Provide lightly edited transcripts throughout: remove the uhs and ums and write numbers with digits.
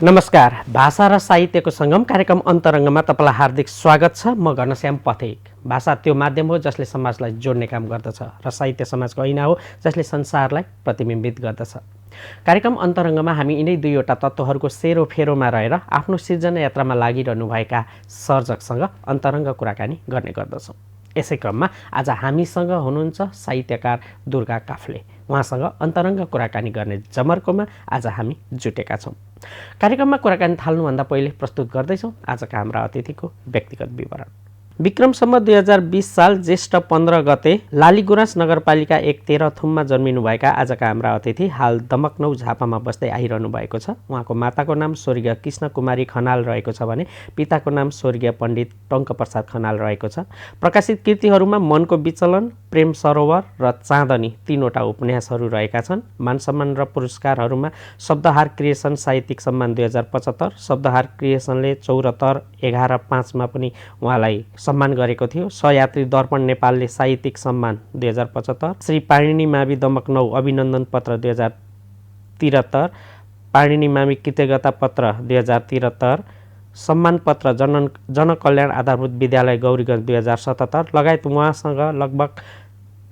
नमस्कार। भाषा र साहित्यको सङ्गम कार्यक्रम अन्तरङ्गमा तपाईँलाई हार्दिक स्वागत छ। म घनश्याम पथेक। भाषा त्यो माध्यम हो जसले समाजलाई जोड्ने काम गर्दछ र साहित्य समाजको ऐना हो जसले संसारलाई प्रतिबिम्बित गर्दछ। कार्यक्रम अन्तरङ्गमा हामी यिनै दुईवटा तत्त्वहरूको सेरोफेरोमा रहेर आफ्नो सिर्जना यात्रामा लागिरहनुभएका सर्जकसँग अन्तरङ्ग कुराकानी गर्ने गर्दछौँ। यसै क्रममा आज हामीसँग हुनुहुन्छ साहित्यकार दुर्गा काफ्ले। उहाँसँग अन्तरङ्ग कुराकानी गर्ने जमर्कोमा आज हामी जुटेका छौँ। कार्यक्रममा कुराकानी थाल्नुभन्दा पहिले प्रस्तुत गर्दैछौँ आजका हाम्रा अतिथिको व्यक्तिगत विवरण। विक्रम सम्वत 2020 साल ज्येष्ठ 15 गते लालीगुराँस नगरपालिका 1 तेह्रथुममा जन्मिनुभएका आजका हाम्रा अतिथि हाल दमकनौ झापामा बस्दै आइरहनु भएको छ। उहाँको माताको नाम स्वर्गीय कृष्ण कुमारी खनाल रहेको छ भने पिताको नाम स्वर्गीय पण्डित टङ्कप्रसाद खनाल रहेको छ। प्रकाशित कृतिहरूमा मनको विचलन, प्रेम सरोवर र चाँदनी तीनवटा उपन्यासहरू रहेका छन्। मान सम्मान र पुरस्कारहरूमा शब्दहार क्रिएसन साहित्यिक सम्मान 2075, शब्दहार क्रिएसनले 74 11/5 मा पनि उहाँलाई सम्मान गरेको थियो। सहयात्री दर्पण नेपालले साहित्यिक सम्मान 2075, श्री पाणिनी मावि दमकनौ अभिनन्दन पत्र 2073, पाणिनी मावि कृतज्ञता पत्र 2073, सम्मान पत्र जनकल्याण आधारभूत विद्यालय गौरीगञ्ज 2077 लगायत उहाँसँग लगभग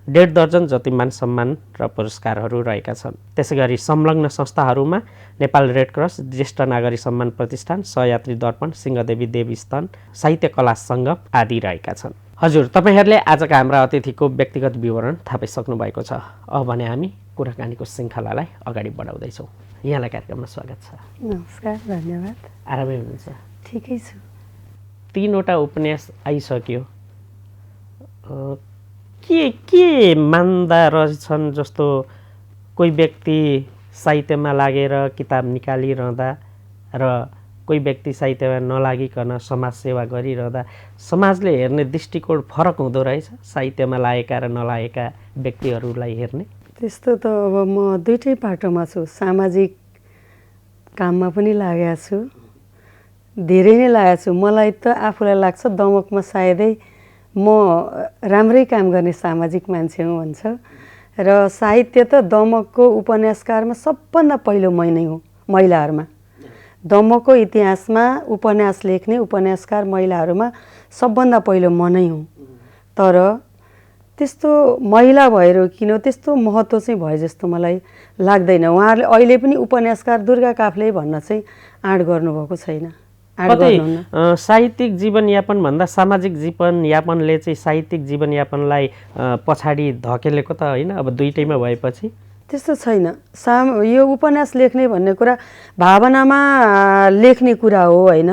1.5 दर्जन जति मान सम्मान र पुरस्कारहरू रहेका छन्। त्यसै गरी संलग्न संस्थाहरूमा नेपाल रेड क्रस, ज्येष्ठ नागरिक सम्मान प्रतिष्ठान, सहयात्री दर्पण, सिंहदेवी देवीस्थान, साहित्य कला सङ्गम आदि रहेका छन्। हजुर, तपाईँहरूले आजका हाम्रा अतिथिको व्यक्तिगत विवरण थाहा पाइसक्नु भएको छ। अब भने हामी कुराकानीको श्रृङ्खलालाई अगाडि बढाउँदैछौँ। यहाँलाई कार्यक्रममा स्वागत छ। नमस्कार, धन्यवाद। आरामै हुनुहुन्छ? ठिकै छु। 3 उपन्यास आइसक्यो। के मान्दा रहेछन् जस्तो कोही व्यक्ति साहित्यमा लागेर किताब निकालिरहँदा र कोही व्यक्ति साहित्यमा नलागिकन समाजसेवा गरिरहँदा समाजले हेर्ने दृष्टिकोण फरक हुँदो रहेछ साहित्यमा लागेका र नलागेका व्यक्तिहरूलाई हेर्ने? त्यस्तो त अब म दुईटै पाटोमा छु। सामाजिक काममा पनि लागेको छु, धेरै नै लागेको छु। मलाई त आफूलाई लाग्छ दमकमा सायदै म राम्रै काम गर्ने सामाजिक मान्छे हुँ भन्छ। र साहित्य त दमकको उपन्यासकारमा सबभन्दा पहिलो मै नै हुँ। महिलाहरूमा दमकको इतिहासमा उपन्यास लेख्ने उपन्यासकार महिलाहरूमा सबभन्दा पहिलो म नै हुँ। तर त्यस्तो महिला भएर किन त्यस्तो महत्त्व चाहिँ भयो जस्तो मलाई लाग्दैन। उहाँहरूले अहिले पनि उपन्यासकार दुर्गा काफ्ले भन्न चाहिँ आँट गर्नुभएको छैन। साहित्यिक जीवनयापन भन्दा सामाजिक जीवनयापनले चाहिँ साहित्यिक जीवनयापनलाई पछाडि धकेलेको त होइन? अब दुईटैमा भएपछि त्यस्तो छैन। यो उपन्यास लेख्ने भन्ने कुरा भावनामा लेख्ने कुरा हो होइन।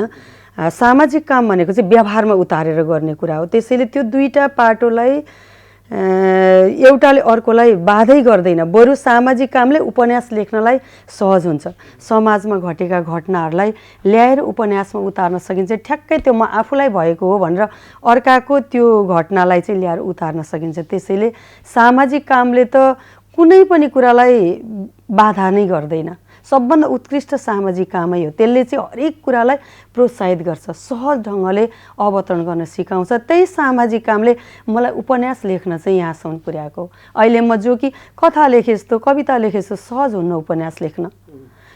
सामाजिक काम भनेको चाहिँ व्यवहारमा उतारेर गर्ने कुरा हो। त्यसैले त्यो दुईटा पाटोलाई एउटाले अर्कोलाई बाधै गर्दैन। बरु सामाजिक कामले उपन्यास लेख्नलाई सहज हुन्छ। समाजमा घटेका घटनाहरूलाई ल्याएर उपन्यासमा उतार्न सकिन्छ। ठ्याक्कै त्यो म आफूलाई भएको हो भनेर अर्काको त्यो घटनालाई चाहिँ ल्याएर उतार्न सकिन्छ। त्यसैले सामाजिक कामले त कुनै पनि कुरालाई बाधा नै गर्दैन। सबभन्दा उत्कृष्ट सामाजिक कामै हो। त्यसले चाहिँ हरेक कुरालाई प्रोत्साहित गर्छ, सहज ढङ्गले अवतरण गर्न सिकाउँछ। त्यही सामाजिक कामले मलाई उपन्यास लेख्न चाहिँ यहाँसम्म पुर्याएको। अहिले म जो कि कथा लेखे जस्तो, कविता लेखे जस्तो सहज हुन्न उपन्यास लेख्न।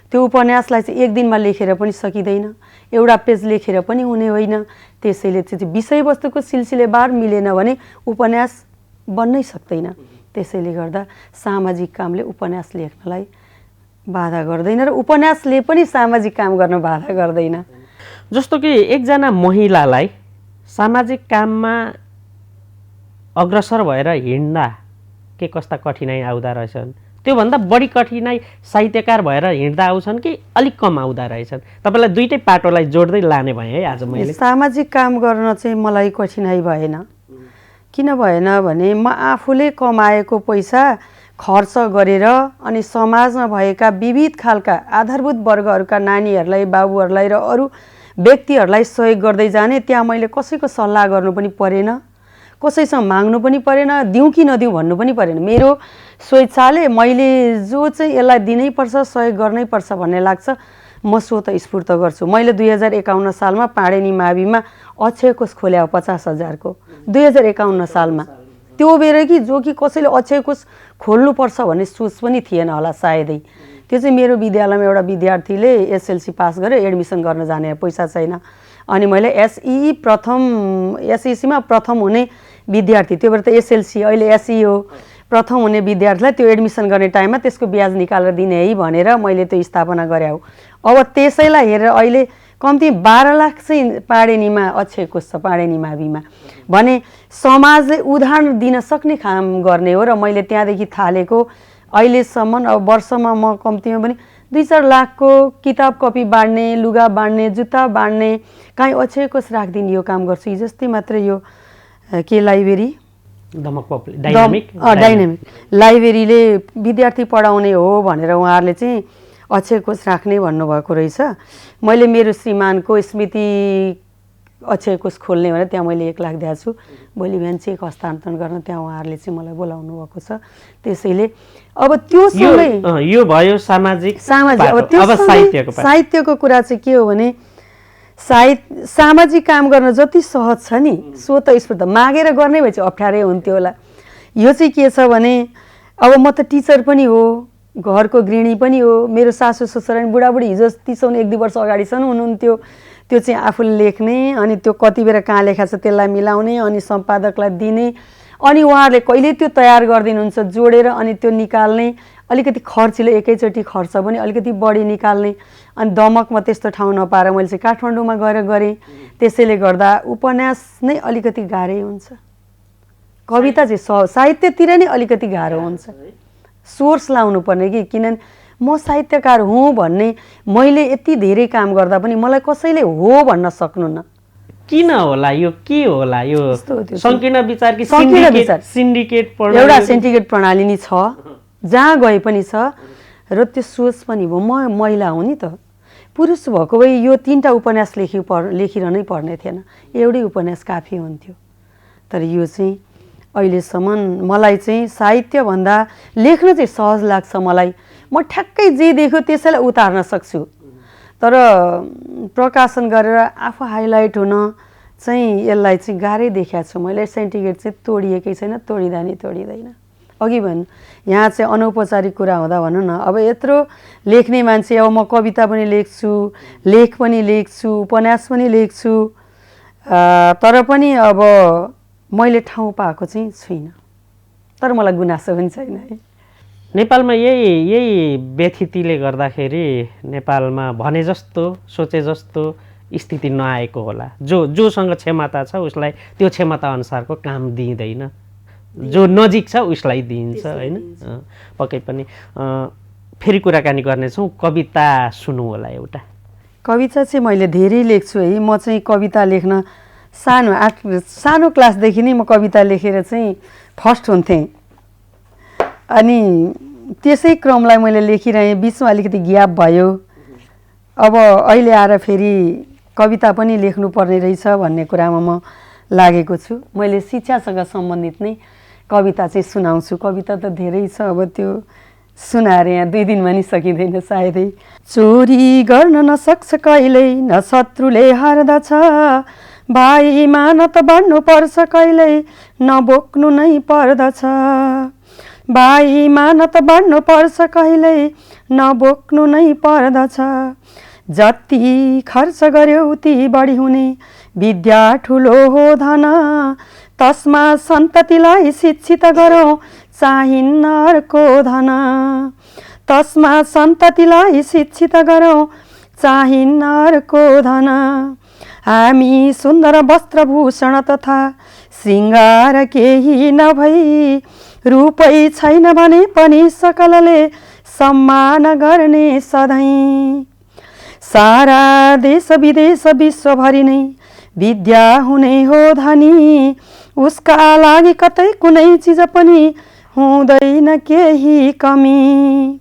त्यो उपन्यासलाई चाहिँ एक दिनमा लेखेर पनि सकिँदैन, एउटा पेज लेखेर पनि हुने होइन। त्यसैले चाहिँ विषयवस्तुको सिलसिलेबार मिलेन भने उपन्यास बन्नै सक्दैन। त्यसैले गर्दा सामाजिक कामले उपन्यास लेख्नलाई बाधा गर्दैन र उपन्यासले पनि सामाजिक काम गर्न बाधा गर्दैन। जस्तो कि एकजना महिलालाई सामाजिक काममा अग्रसर भएर हिँड्दा के कस्ता कठिनाइ आउँदा रहेछन्, त्योभन्दा बढी कठिनाइ साहित्यकार भएर हिँड्दा आउँछन् कि अलिक कम आउँदा रहेछन्? तपाईँलाई दुईटै पाटोलाई जोड्दै लाने भएँ है आज मैले। सामाजिक काम गर्न चाहिँ मलाई कठिनाइ भएन। किन भएन भने म आफूले कमाएको पैसा खर्च गरेर अनि समाजमा भएका विविध खालका आधारभूत वर्गहरूका नानीहरूलाई, बाबुहरूलाई र अरू व्यक्तिहरूलाई सहयोग गर्दै जाने। त्यहाँ मैले कसैको सल्लाह गर्नु पनि परेन, कसैसँग माग्नु पनि परेन, दिउँ कि नदिउँ भन्नु पनि परेन। मेरो स्वेच्छाले मैले जो चाहिँ यसलाई दिनैपर्छ, सहयोग गर्नैपर्छ भन्ने लाग्छ, म स्वतस्फूर्त गर्छु। मैले 2051 सालमा पाणिनी माविमा अक्षय कोष खोल्या 50,000 को 2051 सालमा। त्यो बेर कि जो कि कसैले अक्षय कोष खोल्नुपर्छ भन्ने सोच पनि थिएन होला सायदै। त्यो चाहिँ मेरो विद्यालयमा एउटा विद्यार्थीले एसएलसी पास गर्यो, एडमिसन गर्न जाने पैसा छैन, अनि मैले एसइसीमा प्रथम हुने विद्यार्थी, त्यो बेला त एसएलसी अहिले एसई हो, प्रथम हुने विद्यार्थीलाई त्यो एडमिसन गर्ने टाइममा त्यसको ब्याज निकालेर दिने है भनेर मैले त्यो स्थापना गरे हो। अब त्यसैलाई हेरेर अहिले कम्ती 12 लाख चाहिँ पाडेनीमा अक्षय कोष छ, पाडेनी माविमा भने समाजले उदाहरण दिन सक्ने काम गर्ने हो। र मैले त्यहाँदेखि थालेको अहिलेसम्म अब वर्षमा म कम्तीमा पनि 2-4 लाखको किताब कपी बाँड्ने, लुगा बाँड्ने, जुत्ता बाँड्ने, काहीँ अक्षय कोष राखिदिने यो काम गर्छु। हिजोस्ति मात्र यो के लाइब्रेरी डाइनामिक लाइब्रेरीले विद्यार्थी पढाउने हो भनेर उहाँहरूले चाहिँ अक्षय कोष राख्ने भन्नुभएको रहेछ। मैले मेरो श्रीमानको स्मृति अक्षय कोष खोल्ने भनेर त्यहाँ मैले 1 लाख दिएको छु। भोलि बिहान चेक हस्तान्तरण गर्न त्यहाँ उहाँहरूले चाहिँ मलाई बोलाउनु भएको छ। त्यसैले अब त्यो सँगै यो भयो सामाजिक अब त्यो साहित्यको कुरा चाहिँ के हो भने सामाजिक काम गर्न जति सहज छ नि स्वतस्फूर्त मागेर गर्ने भए चाहिँ अप्ठ्यारै हुन्थ्यो होला। यो चाहिँ के छ भने अब म त टिचर पनि हो, घरको गृहिणी पनि हो, मेरो सासू ससुरा बुढाबुढी हिजो 30-1 वर्ष अगाडिसम्म हुनुहुन्थ्यो। त्यो चाहिँ आफूले लेख्ने, अनि त्यो कति बेर कहाँ लेखा छ त्यसलाई मिलाउने, अनि सम्पादकलाई दिने, अनि उहाँहरूले कहिले त्यो तयार गरिदिनुहुन्छ जोडेर, अनि त्यो निकाल्ने, अलिकति खर्चिलो एकैचोटि खर्च पनि अलिकति बढी निकाल्ने। अनि दमकमा त्यस्तो ठाउँ नपाएर मैले चाहिँ काठमाडौँमा गएर गरेँ। त्यसैले गर्दा उपन्यास नै अलिकति गाह्रै हुन्छ, कविता चाहिँ साहित्यतिर नै अलिकति गाह्रो हुन्छ। सोर्स लाउनु पर्ने कि किनभने म साहित्यकार हुँ भन्ने मैले यति धेरै काम गर्दा पनि मलाई कसैले हो भन्न सक्नुहुन्न। किन होला यो, के होला यो संकीर्ण विचार कि सिन्डिकेट एउटा सिन्डिकेट प्रणाली नि छ, जहाँ गए पनि छ। र त्यो सोच पनि हो, म महिला हुँ नि त, पुरुष भएको भए यो 3टा उपन्यास लेखिरहनै पर्ने थिएन, एउटै उपन्यास काफी हुन्थ्यो। तर यो चाहिँ अहिलेसम्म मलाई चाहिँ साहित्यभन्दा लेख्न चाहिँ सहज लाग्छ मलाई। म ठ्याक्कै जे देख्यो त्यसैलाई उतार्न सक्छु, तर प्रकाशन गरेर आफू हाइलाइट हुन चाहिँ यसलाई चाहिँ गाह्रै देखाएको छु मैले। सिन्डिकेट चाहिँ तोडिएकै छैन, तोडिँदा नि तोडिँदैन। अघि भन्नु यहाँ चाहिँ अनौपचारिक कुरा हुँदा भनौँ न, अब यत्रो लेख्ने मान्छे, अब म कविता पनि लेख्छु, लेख पनि लेख्छु, उपन्यास पनि लेख्छु, तर पनि अब मैले ठाउँ पाएको चाहिँ छुइनँ। तर मलाई गुनासो पनि छैन है। नेपालमा यही व्यथितिले गर्दाखेरि नेपालमा भने जस्तो सोचे जस्तो स्थिति नआएको होला। जोसँग क्षमता छ उसलाई त्यो क्षमता अनुसारको काम दिइँदैन, जो नजिक छ उसलाई दिइन्छ होइन। पक्कै पनि फेरि कुराकानी गर्नेछौँ। कविता सुनौँ होला एउटा। कविता चाहिँ मैले धेरै लेख्छु है। म चाहिँ कविता लेख्न सानो क्लासदेखि नै म कविता लेखेर चाहिँ फर्स्ट हुन्थेँ, अनि त्यसै क्रमलाई मैले लेखिरहेँ। बिचमा अलिकति ग्याप भयो, अब अहिले आएर फेरि कविता पनि लेख्नुपर्ने रहेछ भन्ने कुरामा म लागेको छु। मैले शिक्षासँग सम्बन्धित नै कविता चाहिँ सुनाउँछु। कविता त धेरै छ, अब त्यो सुनाएर यहाँ 2 दिनमा नि सकिँदैन सायदै। चोरी गर्न नसक्छ कहिल्यै न शत्रुले हार्दछ, भाइमा न त बाँड्नु पर्छ कहिल्यै नबोक्नु नै पर्दछ, भाइमा न त बाँड्नु पर्छ कहिल्यै नबोक्नु नै पर्दछ, जति खर्च गर्यो उति बढी हुने विद्या ठुलो हो धन, तस्मा सन्ततिलाई शिक्षित गरौँ चाहिन्न अर्को धन, तस्मा सन्ततिलाई शिक्षित गरौँ चाहिन्न अर्को धन, हामी सुन्दर वस्त्रभूषण तथा श्रृङ्गार केही नभई, रूपै छैन भने पनि सकलले सम्मान गर्ने सधैँ, सारा देश विदेश विश्वभरि नै विद्या हुने हो धनी, उसका लागि कतै कुनै चिज पनि हुँदैन केही कमी,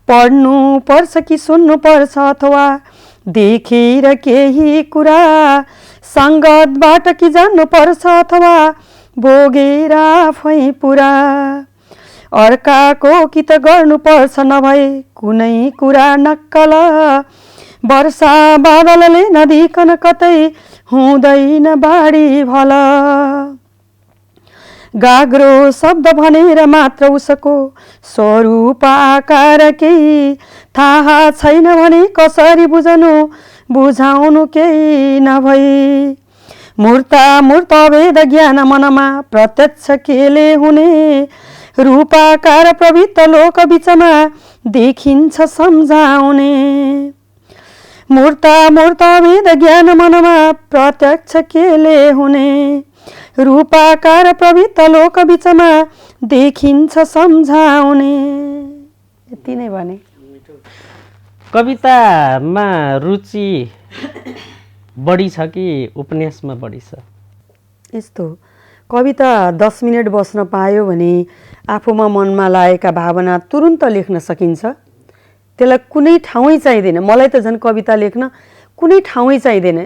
पढ्नु पर्छ कि सुन्नु पर्छ अथवा देखेर केही कुरा, सङ्गतबाट कि जान्नु पर्छ अथवा भोगेर आफै पुरा, अर्काको कि त गर्नु पर्छ नभए कुनै कुरा नक्कल, वर्षा बादलले नदिकन कतै हुँदैन बाढी भल, गाग्रो शब्द भनेर मात्र उसको स्वरूप आकार केही थाहा छैन भने कसरी बुझ्नु बुझाउनु केही नभई मूर्त वेद ज्ञान मनमा प्रत्यक्ष केले हुने रूपाकार प्रवृत्त लोक बिचमा देखिन्छ सम्झाउने मूर्त वेद ज्ञान मनमा प्रत्यक्ष केले हुने रूपाकार प्रवृत्त लोक बिचमा देखिन्छ सम्झाउने। यति नै भने। कवितामा रुचि बढी छ कि उपन्यासमा बढी छ? यस्तो कविता 10 मिनट बस्न पायो भने आफूमा मनमा लागेका भावना तुरुन्त लेख्न सकिन्छ। त्यसलाई कुनै ठाउँै चाहिँदैन। मलाई त झन् कविता लेख्न कुनै ठाउँै चाहिँदैन।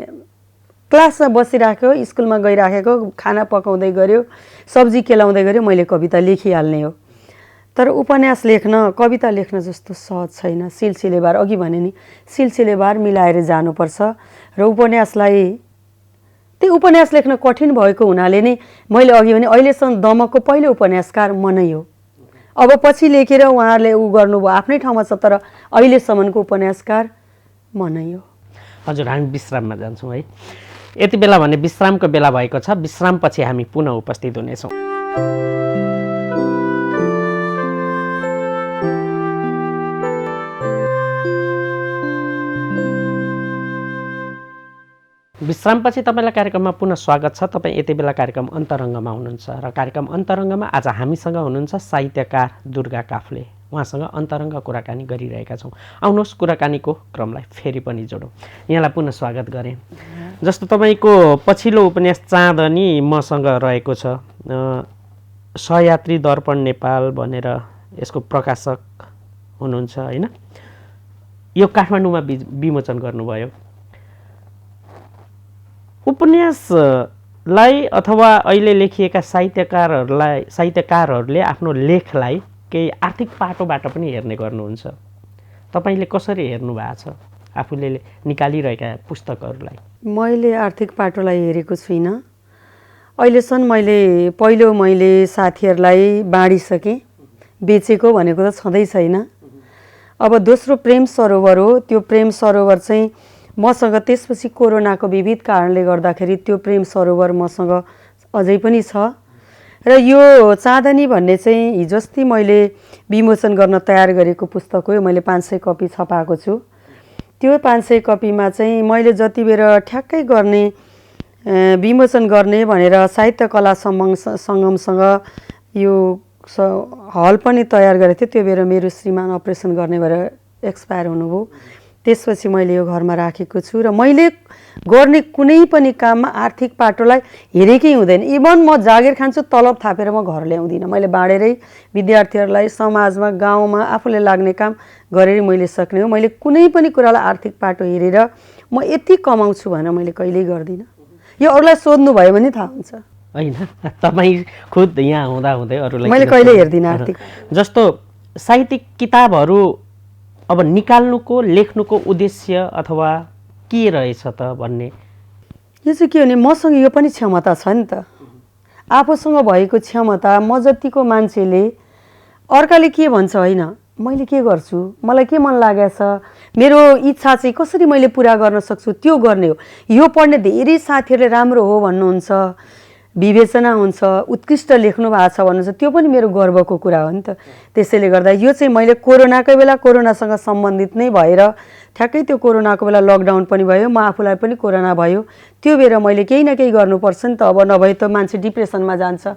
क्लासमा बसिराख्यो, स्कुलमा गइराखेको, खाना पकाउँदै गऱ्यो, सब्जी केलाउँदै गऱ्यो, मैले कविता लेखिहाल्ने हो। तर उपन्यास लेख्न, कविता लेख्न जस्तो सहज छैन। सिलसिलेवार, अघि भने नि सिलसिलेवार मिलाएर जानुपर्छ र उपन्यासलाई, त्यो उपन्यास लेख्न कठिन भएको हुनाले नै मैले अघि भने अहिलेसम्म दमकको पहिलो उपन्यासकार म नै हो। अब पछि लेखेर उहाँहरूले गर्नुभयो आफ्नै ठाउँमा छ, तर अहिलेसम्मको उपन्यासकार म नै हो। हजुर, हामी विश्राममा जान्छौँ है। यति बेला भने विश्रामको बेला भएको छ। विश्रामपछि हामी पुनः उपस्थित हुनेछौँ। विश्रामपछि तपाईँलाई कार्यक्रममा पुनः स्वागत छ। तपाईँ यति बेला कार्यक्रम अन्तरङ्गमा हुनुहुन्छ र कार्यक्रम अन्तरङ्गमा आज हामीसँग हुनुहुन्छ साहित्यकार दुर्गा काफ्ले। उहाँसँग अन्तरङ्ग कुराकानी गरिरहेका छौँ। आउनुहोस् कुराकानीको क्रमलाई फेरि पनि जोडौँ। यहाँलाई पुनः स्वागत गरेँ। जस्तो तपाईँको पछिल्लो उपन्यास चाँदनी मसँग रहेको छ। सहयात्री दर्पण नेपाल भनेर यसको प्रकाशक हुनुहुन्छ होइन? यो काठमाडौँमा विमोचन गर्नुभयो। उपन्यासलाई अथवा अहिले लेखिएका साहित्यकारहरूले आफ्नो लेखलाई केही आर्थिक पाटोबाट पनि हेर्ने गर्नुहुन्छ। तपाईँले कसरी हेर्नु भएको छ आफूले निकालिरहेका पुस्तकहरूलाई? मैले आर्थिक पाटोलाई हेरेको छुइनँ। अहिलेसम्म मैले साथीहरूलाई बाँडिसकेँ। बेचेको भनेको त छँदै छैन। अब दोस्रो प्रेम सरोवर हो। त्यो प्रेम सरोवर चाहिँ मसँग त्यसपछि कोरोनाको विविध कारणले गर्दाखेरि त्यो प्रेम सरोवर मसँग अझै पनि छ। र यो चाँदनी भन्ने चाहिँ हिजोस्ति मैले विमोचन गर्न तयार गरेको पुस्तक हो। मैले 500 कपी छपाएको छु। त्यो 500 कपीमा चाहिँ मैले जति बेर ठ्याक्कै गर्ने विमोचन गर्ने भनेर साहित्य कला सङ्गमसँग यो हल पनि तयार गरेको थिएँ। त्यो बेर मेरो श्रीमान अपरेसन गर्ने भएर एक्सपायर हुनुभयो। त्यसपछि मैले यो घरमा राखेको छु र मैले गर्ने कुनै पनि काममा आर्थिक पाटोलाई हेरेकै हुँदैन। इभन म जागिर खान्छु, तलब थापेर म घर ल्याउँदिनँ। मैले बाँडेरै विद्यार्थीहरूलाई समाजमा गाउँमा आफूले लाग्ने काम गरेर मैले सक्ने हो। मैले कुनै पनि कुरालाई आर्थिक पाटो हेरेर म यति कमाउँछु भनेर मैले कहिल्यै गर्दिनँ। यो अरूलाई सोध्नु भयो भने थाहा हुन्छ होइन? तपाईँ खुद यहाँ हुँदै अरूलाई मैले कहिल्यै हेर्दिनँ आर्थिक। जस्तो साहित्यिक किताबहरू अब निकाल्नुको लेख्नुको उद्देश्य अथवा के रहेछ त भन्ने? यो चाहिँ के भने मसँग यो पनि क्षमता छ नि त। आफूसँग भएको क्षमता, म जतिको मान्छेले अर्काले के भन्छ होइन, मैले के गर्छु, मलाई के मन लागेछ, मेरो इच्छा चाहिँ कसरी मैले पुरा गर्न सक्छु, त्यो गर्ने हो। यो पढ्ने धेरै साथीहरूले राम्रो हो भन्नुहुन्छ, विवेचना हुन्छ, उत्कृष्ट लेख्नु भएको छ भन्नुहुन्छ, त्यो पनि मेरो गर्वको कुरा हो नि त। त्यसैले गर्दा यो चाहिँ मैले कोरोनाकै बेला कोरोनासँग सम्बन्धित नै भएर ठ्याक्कै त्यो कोरोनाको बेला लकडाउन पनि भयो, म आफूलाई पनि कोरोना भयो। त्यो बेर मैले केही न केही गर्नुपर्छ नि त। अब नभए त मान्छे डिप्रेसनमा जान्छ।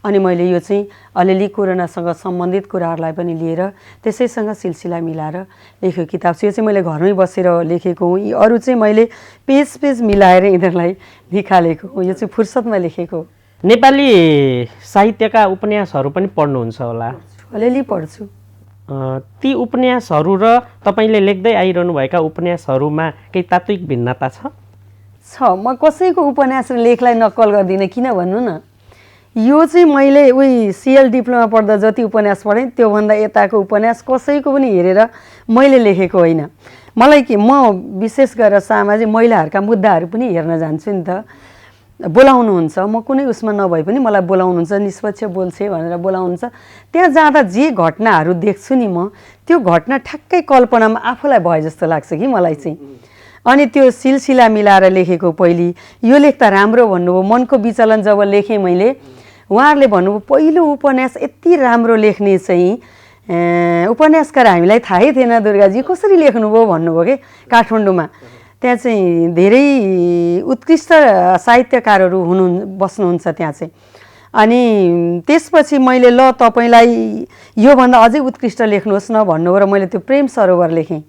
अनि मैले यो चाहिँ अलिअलि कोरोनासँग सम्बन्धित कुराहरूलाई पनि लिएर त्यसैसँग सिलसिला मिलाएर लेखेको किताब छ। यो चाहिँ मैले घरमै बसेर लेखेको हुँ। यी अरू चाहिँ मैले पेज मिलाएर यिनीहरूलाई निकालेको हुँ। यो चाहिँ फुर्सदमा लेखेको। नेपाली साहित्यका उपन्यासहरू पनि पढ्नुहुन्छ होला? अलिअलि पढ्छु। ती उपन्यासहरू र तपाईँले लेख्दै आइरहनुभएका उपन्यासहरूमा केही तात्विक भिन्नता छ? म कसैको उपन्यास र लेखलाई नक्कल गर्दिनँ। किन भन्नु न, यो चाहिँ मैले सिएल डिप्लोमा पढ्दा जति उपन्यास पढेँ त्योभन्दा यताको उपन्यास कसैको पनि हेरेर मैले लेखेको होइन। मलाई के, म विशेष गरेर सामाजिक महिलाहरूका मुद्दाहरू पनि हेर्न जान्छु नि त। बोलाउनुहुन्छ, म कुनै उसमा नभए पनि मलाई बोलाउनुहुन्छ, निष्पक्ष बोल्छे भनेर बोलाउनुहुन्छ। त्यहाँ जाँदा जे घटनाहरू देख्छु नि म, त्यो घटना ठ्याक्कै कल्पनामा आफूलाई भए जस्तो लाग्छ कि मलाई चाहिँ। अनि त्यो सिलसिला मिलाएर लेखेको पहिली यो लेख्दा राम्रो भन्नुभयो, मनको विचलन जब लेखेँ मैले, उहाँहरूले भन्नुभयो पहिलो उपन्यास यति राम्रो लेख्ने चाहिँ उपन्यासकार हामीलाई थाहै थिएन दुर्गाजी, कसरी लेख्नुभयो भन्नुभयो कि काठमाडौँमा। त्यहाँ चाहिँ धेरै उत्कृष्ट साहित्यकारहरू बस्नुहुन्छ त्यहाँ चाहिँ। अनि त्यसपछि मैले ल तपाईँलाई योभन्दा अझै उत्कृष्ट लेख्नुहोस् न भन्नुभयो र मैले त्यो प्रेम सरोवर लेखेँ।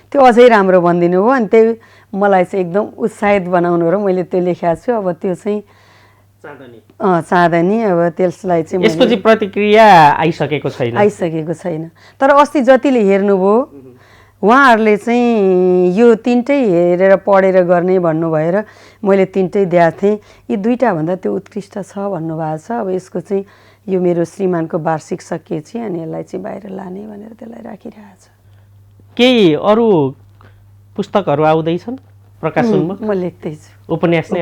त्यो अझै राम्रो भनिदिनु भयो। अनि त्यही मलाई चाहिँ एकदम उत्साहित बनाउनु र मैले त्यो लेखेको छु। अब त्यो चाहिँ चाँदनी, अब त्यसलाई चाहिँ यसपछि प्रतिक्रिया आइसकेको छैन। तर अस्ति जतिले हेर्नुभयो उहाँहरूले चाहिँ यो तिनटै हेरेर पढेर गर्ने भन्नुभयो र मैले तिनटै दिएको थिएँ। यी दुईवटाभन्दा त्यो उत्कृष्ट छ भन्नुभएको छ। अब यसको चाहिँ यो मेरो श्रीमानको वार्षिक सकिएपछि अनि यसलाई चाहिँ बाहिर लाने भनेर त्यसलाई राखिरहेको छ। केही अरू पुस्तकहरू आउँदैछन् प्रकाशनमा? म लेख्दैछु। उपन्यास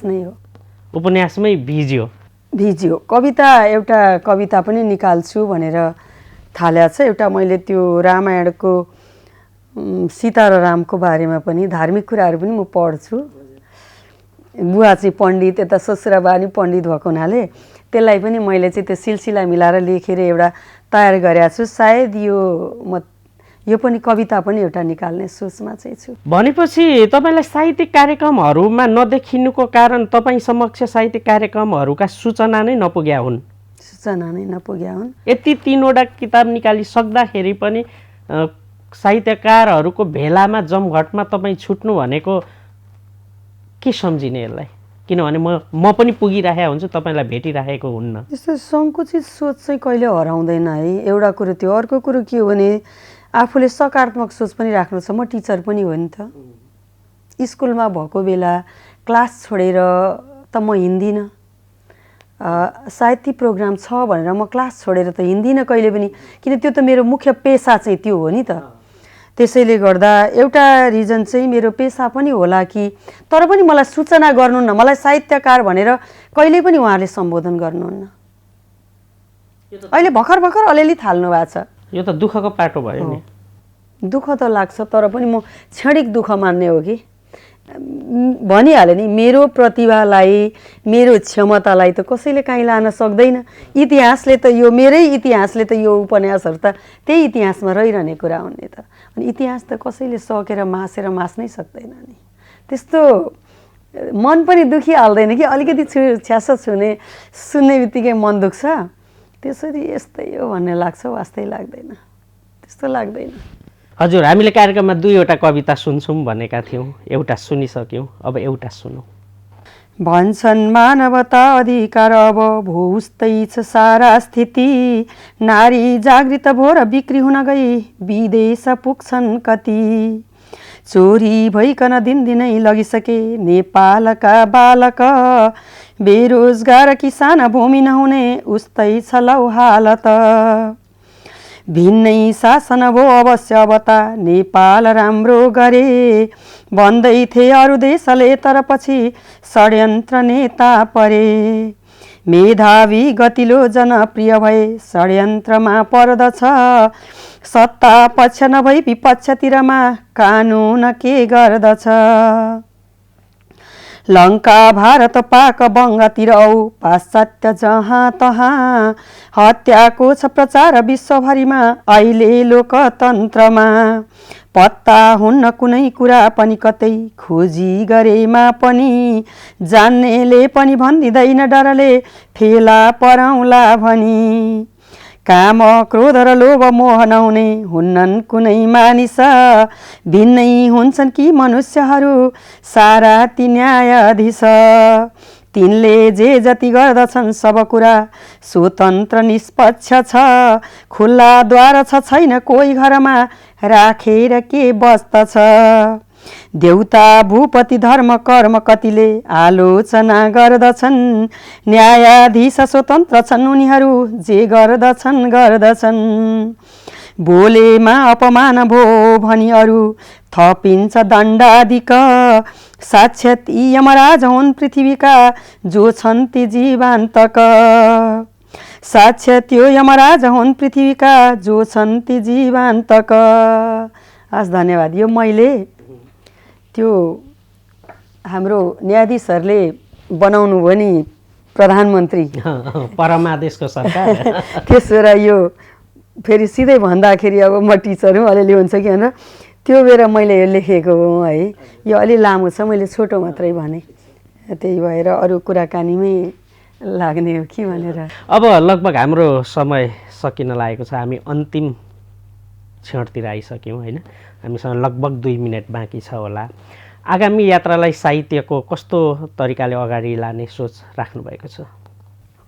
नै हो। उपन्यासमै भिज्यो। कविता, एउटा कविता पनि निकाल्छु भनेर थालेको छ। एउटा मैले त्यो रामायणको सीता र रामको बारेमा पनि धार्मिक कुराहरू पनि म पढ्छु। बुवा चाहिँ पण्डित, यता ससुराबा पनि पण्डित भएको हुनाले त्यसलाई पनि मैले चाहिँ त्यो सिलसिला मिलाएर लेखेर एउटा तयार गरेको छु। सायद यो पनि कविता पनि एउटा निकाल्ने सोचमा चाहिँ छु। भनेपछि तपाईँलाई साहित्यिक कार्यक्रमहरूमा नदेखिनुको कारण तपाईँ समक्ष साहित्यिक कार्यक्रमहरूका सूचना नै नपुग्या हुन्? यति 3वटा किताब निकालिसक्दाखेरि पनि साहित्यकारहरूको भेलामा जमघटमा तपाईँ छुट्नु भनेको के सम्झिने यसलाई? किनभने म पनि पुगिरहेको हुन्छु, तपाईँलाई भेटिरहेको हुन्न। त्यस्तो सङ्कुचित सोच चाहिँ कहिले हराउँदैन है। एउटा कुरो त्यो। अर्को कुरो के हो भने आफूले सकारात्मक सोच पनि राख्नु छ। म टिचर पनि हो नि त। स्कुलमा भएको बेला क्लास छोडेर त म हिँड्दिनँ। साहित्यिक प्रोग्राम छ भनेर म क्लास छोडेर त हिँड्दिनँ कहिले पनि, किन त्यो त मेरो मुख्य पेसा चाहिँ त्यो हो नि त। त्यसैले गर्दा एउटा रिजन चाहिँ मेरो पेसा पनि होला कि, तर पनि मलाई सूचना गर्नुहुन्न, मलाई साहित्यकार भनेर कहिले पनि उहाँहरूले सम्बोधन गर्नुहुन्न। अहिले भर्खर अलिअलि थाल्नु भएको छ। यो त दुःखको पाटो भयो नि। दुःख त लाग्छ, तर पनि म क्षणिक दुःख मान्ने हो कि। भनिहालेँ नि, मेरो प्रतिभालाई, मेरो क्षमतालाई त कसैले काहीँ लान सक्दैन। इतिहासले त यो मेरै इतिहासले त यो उपन्यासहरू त त्यही इतिहासमा रहिरहने कुरा हुन् नि त। अनि इतिहास त कसैले सकेर मास्नै सक्दैन नि। त्यस्तो मन पनि दुखिहाल्दैन कि, अलिकति छ्यास सुन्ने बित्तिकै मन दुख्छ। त्यसरी यस्तै हो भन्ने लाग्छ, वास्तै लाग्दैन, त्यस्तो लाग्दैन। हजुर, हामीले कार्यक्रममा 2वटा कविता सुन्छौँ भनेका थियौँ, एउटा सुनिसक्यौँ, अब एउटा सुनौँ। भन्छन् मानवता अधिकार अब भो उस्तै छ सारा स्थिति, नारी जागृत भो र बिक्री हुन गई विदेश पुग्छन् कति। चोरी भइकन दिनदिनै लगिसके नेपालका बालक, बेरोजगार किसान भूमि नहुने उस्तै छ लौ हालत। भिन्नै शासन भो अवश्य बता नेपाल राम्रो गरे, भन्दै थिए अरू देशले तर पछि षड्यन्त्र नेता परे। मेधावी गतिलो जनप्रिय भए षड्यन्त्रमा पर्दछ, सत्ता पक्ष नभई विपक्षतिरमा कानुन के गर्दछ। लङ्का भारत पाक बङ्गतिर औ पाश्चात्य जहाँ तहाँ, हत्याको छ प्रचार विश्वभरिमा अहिले लोकतन्त्रमा। पत्ता हुन्न कुनै कुरा पनि कतै खोजी गरेमा पनि, जान्नेले पनि भन्दिँदैन डरले फेला पराउँला भनी। काम क्रोध र लोभ मोह नहुने हुन्नन् कुनै मानिस, भिन्नै हुन्छन् कि मनुष्यहरू सारा ती न्यायाधीश। तिनले जे जति गर्दछन् सब कुरा स्वतन्त्र निष्पक्ष छ, खुल्ला द्वार छ छैन कोही घरमा राखेर के बस्दछ। देउता भूपति धर्म कर्म कतिले आलोचना गर्दछन्, न्यायाधीश स्वतन्त्र छन् उनीहरू जे गर्दछन्। बोलेमा अपमान भो भनी अरू थपिन्छ दण्डाधिक साक्षात् यी यमराज हुन् पृथ्वीका जो छन् ती जीवान्तक साक्षात् यो यमराज हुन् पृथ्वीका जो छन् ती जीवान्तक। हस् धन्यवाद। यो मैले त्यो हाम्रो न्यायाधीशहरूले बनाउनु भयो नि प्रधानमन्त्री परमादेशको सरकार त्यसो र यो फेरि सिधै भन्दाखेरि अब म टिचर हुँ अलिअलि हुन्छ कि भनेर त्यो बेला मैले यो लेखेको हो है। यो अलि लामो छ, मैले छोटो मात्रै भने, त्यही भएर अरू कुराकानीमै लाग्ने हो कि भनेर। अब लगभग हाम्रो समय सकिन लागेको छ, हामी अन्तिम क्षणतिर आइसक्यौँ होइन। हामीसँग लगभग 2 मिनट बाँकी छ होला। आगामी यात्रालाई साहित्यको कस्तो तरिकाले अगाडि लाने सोच राख्नु भएको छ?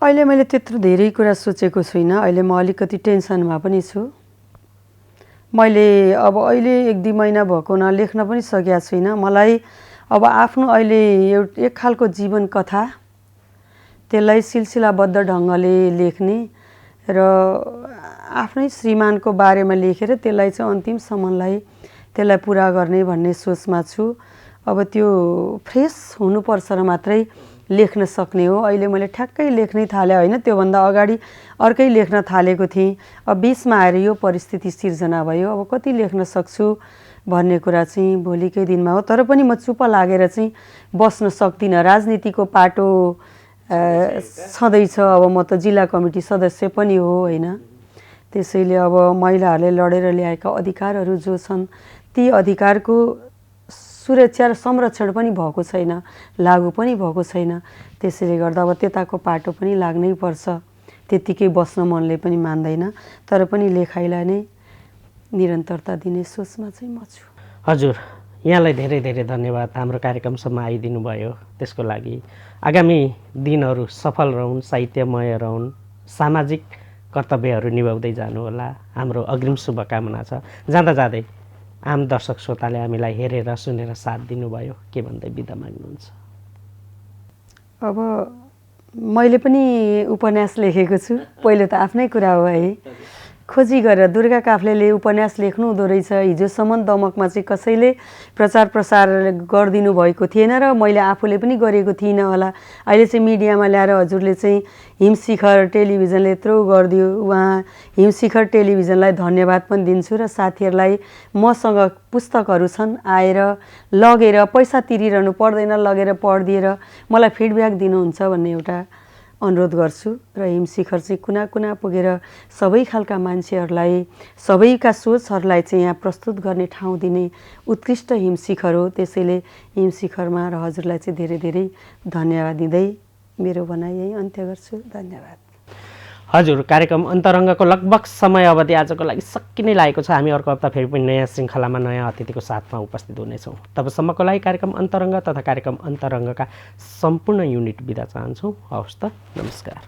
अहिले मैले त्यत्रो धेरै कुरा सोचेको छुइनँ। अहिले म अलिकति टेन्सनमा पनि छु। मैले अब अहिले 1-2 महिना भएको हुनाले लेख्न पनि सकेको छुइनँ। मलाई अब आफ्नो अहिले एक खालको जीवन कथा त्यसलाई सिलसिलाबद्ध ढङ्गले लेख्ने र आफ्नै श्रीमानको बारेमा लेखेर त्यसलाई चाहिँ अन्तिमसम्मलाई त्यसलाई पुरा गर्ने भन्ने सोचमा छु। अब त्यो फ्रेस हुनुपर्छ र मात्रै लेख्न सक्ने हो। अहिले मैले ठ्याक्कै लेख्नै थाले होइन, त्योभन्दा अगाडि अर्कै लेख्न थालेको थिएँ। अब बिचमा आएर यो परिस्थिति सिर्जना भयो। अब कति लेख्न सक्छु भन्ने कुरा चाहिँ भोलिकै दिनमा हो। तर पनि म चुप लागेर चाहिँ बस्न सक्दिनँ। राजनीतिको पाटो छँदैछ। अब म त जिल्ला कमिटी सदस्य पनि हो होइन। त्यसैले अब महिलाहरूले लडेर ल्याएका अधिकारहरू जो छन् ती अधिकारको सुरक्षा र संरक्षण पनि भएको छैन, लागू पनि भएको छैन। त्यसैले गर्दा अब त्यताको पाटो पनि लाग्नै पर्छ। त्यत्तिकै बस्न मनले पनि मान्दैन। तर पनि लेखाइलाई नै निरन्तरता दिने सोचमा चाहिँ म छु। हजुर, यहाँलाई धेरै धेरै धन्यवाद हाम्रो कार्यक्रमसम्म आइदिनु भयो, त्यसको लागि। आगामी दिनहरू सफल रहन्, साहित्यमय रहन्, सामाजिक कर्तव्यहरू निभाउँदै जानुहोला, हाम्रो अग्रिम शुभकामना छ। जाँदा जाँदै आम दर्शक श्रोताले हामीलाई हेरेर सुनेर साथ दिनुभयो, के भन्दै बिदा माग्नुहुन्छ? अब मैले पनि उपन्यास लेखेको छु। पहिलो त आफ्नै कुरा हो है। खोजी गरेर दुर्गा काफ्लेले उपन्यास लेख्नु हुँदो रहेछ। हिजोसम्म दमकमा चाहिँ कसैले प्रचार प्रसार गरिदिनु भएको थिएन र मैले आफूले पनि गरेको थिइनँ होला। अहिले चाहिँ मिडियामा ल्याएर हजुरले चाहिँ हिमशिखर टेलिभिजनले यत्रो गरिदियो। उहाँ हिमशिखर टेलिभिजनलाई धन्यवाद पनि दिन्छु र साथीहरूलाई मसँग पुस्तकहरू छन् आएर लगेर पैसा तिरिरहनु पर्दैन, लगेर पढिदिएर मलाई फिडब्याक दिनुहुन्छ भन्ने एउटा अनुरोध गर्छु। र हिमशिखर चाहिँ कुना कुना पुगेर सबै खालका मान्छेहरूलाई, सबैका सोचहरूलाई चाहिँ यहाँ प्रस्तुत गर्ने ठाउँ दिने उत्कृष्ट हिमशिखर हो। त्यसैले हिमशिखरमा र हजुरलाई चाहिँ धेरै धेरै धन्यवाद दिँदै मेरो भनाइ यही अन्त्य गर्छु। धन्यवाद। हजुर, कार्यक्रम अन्तरङ्गको लगभग समय अवधि आजको लागि सकिनै लागेको छ। हामी अर्को हप्ता फेरि पनि नयाँ श्रृङ्खलामा नयाँ अतिथिको साथमा उपस्थित हुनेछौँ। तबसम्मको लागि कार्यक्रम अन्तरङ्ग तथा कार्यक्रम अन्तरङ्गका सम्पूर्ण युनिट बिदा चाहन्छौँ। हवस् त, नमस्कार।